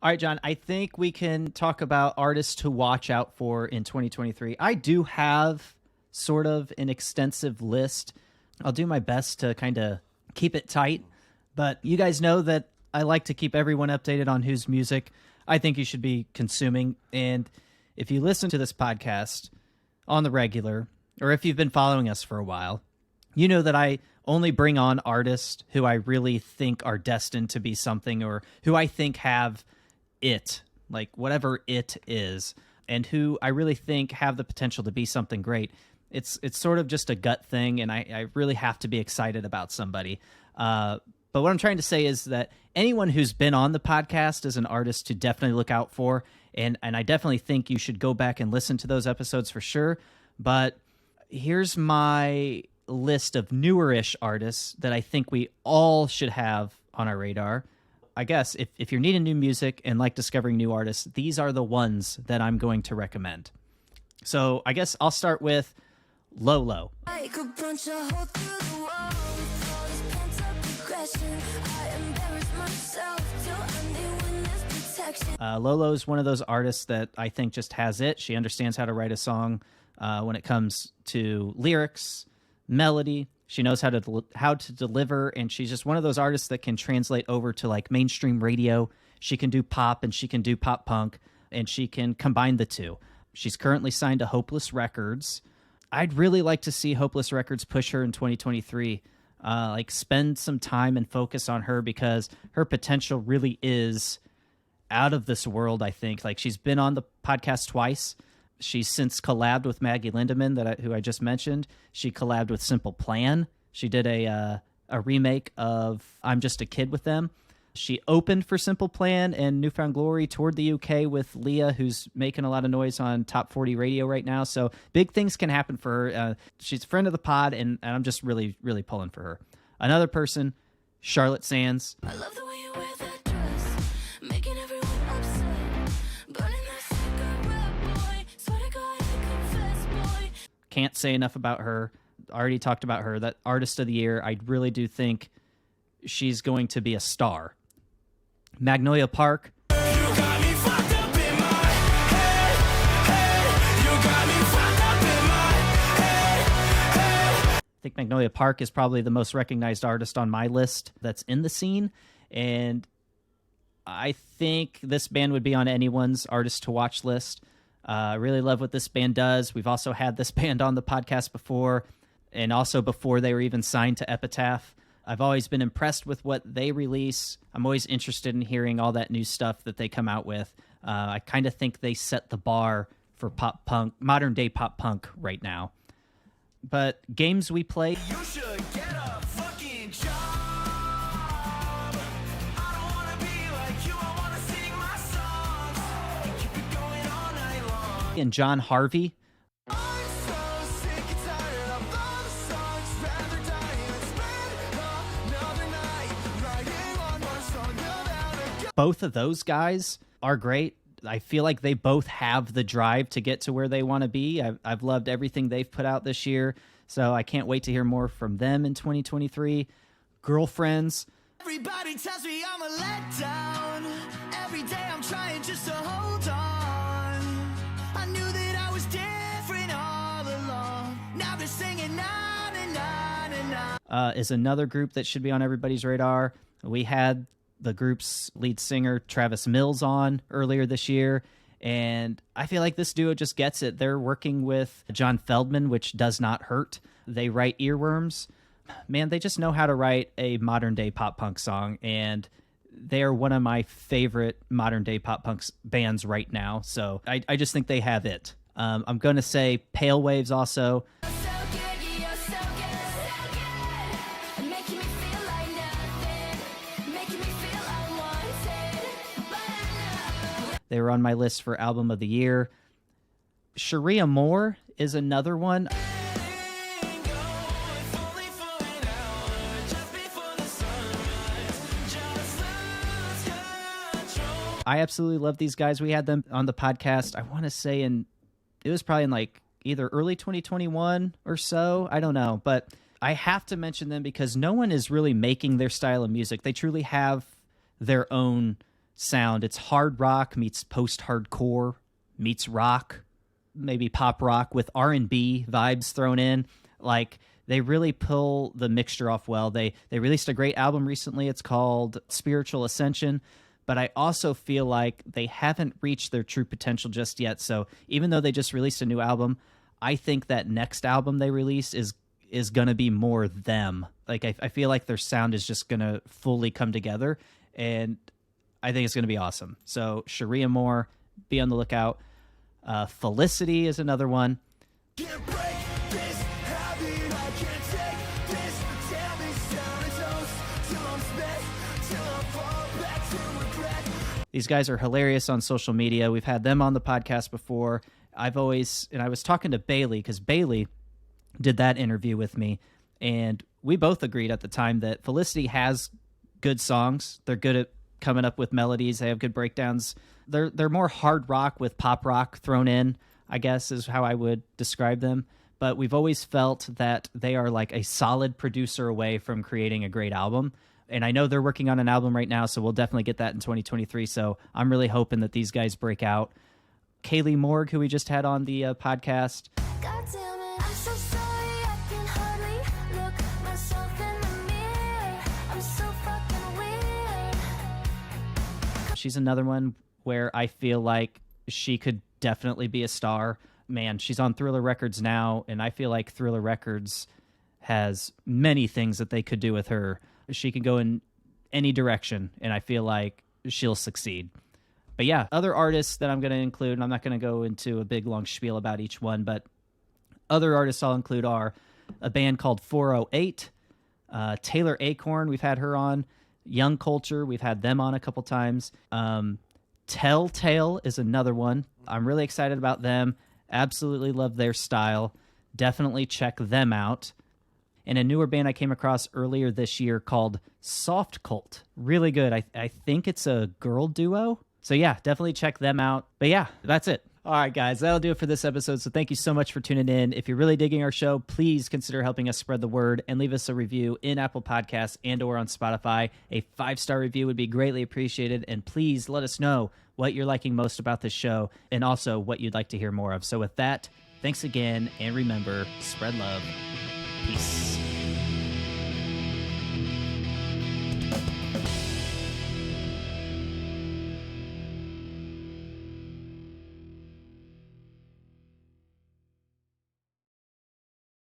All right, John, I think we can talk about artists to watch out for in 2023. I do have sort of an extensive list. I'll do my best to kind of keep it tight, but you guys know that I like to keep everyone updated on whose music I think you should be consuming. And if you listen to this podcast on the regular, or if you've been following us for a while, you know that I only bring on artists who I really think are destined to be something, or who I think have it, like whatever it is, and who I really think have the potential to be something great. It's sort of just a gut thing, and I really have to be excited about somebody. But what I'm trying to say is that anyone who's been on the podcast is an artist to definitely look out for, and I definitely think you should go back and listen to those episodes for sure. But here's my list of newer-ish artists that I think we all should have on our radar. I guess if you're needing new music and like discovering new artists, these are the ones that I'm going to recommend. So I guess I'll start with Lolo. I could punch a hole through the wall with all this pent-up aggression. I embarrass myself till I'm the witness protection. Lolo is one of those artists that I think just has it. She understands how to write a song when it comes to lyrics, melody. She knows how to deliver, and she's just one of those artists that can translate over to like mainstream radio. She can do pop and she can do pop punk, and she can combine the two. She's currently signed to Hopeless Records. I'd really like to see Hopeless Records push her in 2023. Like spend some time and focus on her, because her potential really is out of this world, I think. Like, she's been on the podcast twice. She's since collabed with Maggie Lindemann, who I just mentioned. She collabed with Simple Plan. She did a remake of I'm Just a Kid with them. She opened for Simple Plan and New Found Glory, toured the UK with Leah, who's making a lot of noise on Top 40 radio right now. So big things can happen for her. She's a friend of the pod, and I'm just really, really pulling for her. Another person, Charlotte Sands. I love the way you wear that dress, making everyone upset, burning that cigarette, boy. Swear to God, I confess, boy. Can't say enough about her. Already talked about her. That Artist of the Year, I really do think she's going to be a star. Magnolia Park. You got me fucked up in my head, head. You got me fucked up in my head, head. I think Magnolia Park is probably the most recognized artist on my list that's in the scene, and I think this band would be on anyone's artist to watch list. I really love what this band does. We've also had this band on the podcast before, and also before they were even signed to Epitaph. I've always been impressed with what they release. I'm always interested in hearing all that new stuff that they come out with. I kind of think they set the bar for pop punk, modern day pop punk right now. But games we play. You should get a fucking job. I don't want to be like you. I want to sing my songs. Keep it going all night long. And John Harvey. Both of those guys are great. I feel like they both have the drive to get to where they want to be. I've loved everything they've put out this year, so I can't wait to hear more from them in 2023. Girlfriends. Everybody tells me I'm a letdown. Every day I'm trying just to hold on. I knew that I was different all along. Now they're singing na na na na. Is another group that should be on everybody's radar. We had the group's lead singer, Travis Mills, on earlier this year, and I feel like this duo just gets it. They're working with John Feldman, which does not hurt. They write Earworms. Man, they just know how to write a modern-day pop-punk song, and they are one of my favorite modern-day pop-punk bands right now, so I just think they have it. I'm going to say Pale Waves also. They were on my list for Album of the Year. Sharia Moore is another one. I absolutely love these guys. We had them on the podcast, I want to say it was probably in like either early 2021 or so. I don't know. But I have to mention them because no one is really making their style of music. They truly have their own sound. It's hard rock meets post-hardcore meets rock, maybe pop rock with R&B vibes thrown in. Like, they really pull the mixture off well. They released a great album recently. It's called Spiritual Ascension, but I also feel like they haven't reached their true potential just yet. So even though they just released a new album, I think that next album they release is going to be more them. Like, I feel like their sound is just going to fully come together, and I think it's going to be awesome. So Sharia Moore, be on the lookout. Felicity is another one. Can't break this habit, I can't take this. Tell me sound is toast till I'm spent, till I fall back to regret. These guys are hilarious on social media. We've had them on the podcast before. I was talking to Bailey, because Bailey did that interview with me, and we both agreed at the time that Felicity has good songs. They're good at coming up with melodies. They have good breakdowns. They're more hard rock with pop rock thrown in, I guess is how I would describe them. But we've always felt that they are like a solid producer away from creating a great album. And I know they're working on an album right now, so we'll definitely get that in 2023. So I'm really hoping that these guys break out. Kaylee Morg, who we just had on the podcast. God damn it, I'm so sorry, I can hardly look myself in the mirror. I'm so fucking weird. She's another one where I feel like she could definitely be a star. Man, she's on Thriller Records now, and I feel like Thriller Records has many things that they could do with her. She can go in any direction, and I feel like she'll succeed. But yeah, other artists that I'm going to include, and I'm not going to go into a big long spiel about each one, but other artists I'll include are a band called 408, Taylor Acorn, we've had her on, Young Culture, we've had them on a couple times. Telltale is another one. I'm really excited about them. Absolutely love their style. Definitely check them out. And a newer band I came across earlier this year called Soft Cult. Really good. I think it's a girl duo. So yeah, definitely check them out. But yeah, that's it. All right, guys, that'll do it for this episode. So thank you so much for tuning in. If you're really digging our show, please consider helping us spread the word and leave us a review in Apple Podcasts and or on Spotify. A 5-star review would be greatly appreciated. And please let us know what you're liking most about this show and also what you'd like to hear more of. So with that, thanks again. And remember, spread love. Peace.